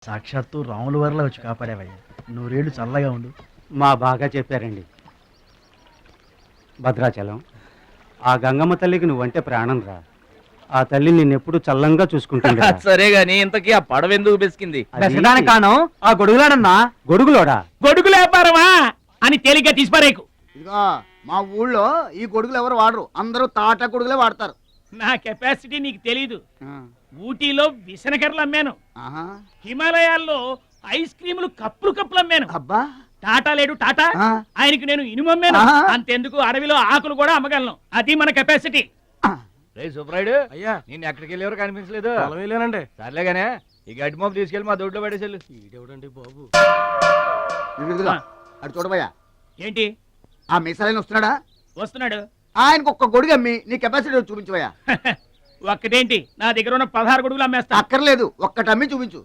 సాక్షాత్తు రాముల వారిలా వచ్చి కాపాడావయ్యా. నూరేళ్ళు చల్లగా ఉండు. మా బాగా చెప్పారండి. భద్రాచలం, ఆ గంగమ్మ తల్లికి నువ్వంటే ప్రాణం రా. ఆ తల్లి నిన్నెప్పుడు చల్లంగా చూసుకుంటుంది. సరే గాని ఇంతకీ ఆ పడవ ఎందుకు బెసికింది? కాను ఆ గొడుగులాడన్నా. గొడుగులోడా? గొడుగులు వ్యాపారమా అని తేలిగ్గా తీసిపారేకు. ఇదిగో మా ఊళ్ళో ఈ గొడుగులు ఎవరు వాడరు, అందరూ తాటా గొడుగులే వాడతారు. నా కెపాసిటీ నీకు తెలీదు. ఊటీలో విసనకర్రలు అమ్మాను, ఆహా. హిమాలయాల్లో ఐస్ క్రీములు కప్పులు కప్పులు అమ్మాను. అబ్బా, టాటా లేడు టాటా, ఆ. ఆయనకి నేను ఇనుము అమ్మాను. ఆహా. అంతెందుకు అడవిలో ఆకులు కూడా అమ్మగలను. అది మన కెపాసిటీ. సుబ్రాయుడు అయ్యా, నేను ఎక్కడికి వెళ్ళేవారు కనిపించలేదు. వెళ్ళానండి. సర్లేగానే ఈ గడ్డి మోపు తీసుకెళ్ళి మా దొడ్లో పడేసేళ్ళు. ఈడెవడండి బాబు? ఇదిగో, అటు చూడబోయా. ఏంటి? ఆ మిసలైన వస్తున్నాడా? వస్తున్నాడు. ఆయనకు ఒక్క గొడుగు అమ్మి నీ కెపాసిటీ చూపించబోయా. ఒక్కటేంటి, నా దగ్గర ఉన్న 16 గొడుగులు అమ్మేస్తా. అక్కర్లేదు, ఒక్కటి అమ్మి చూపించు.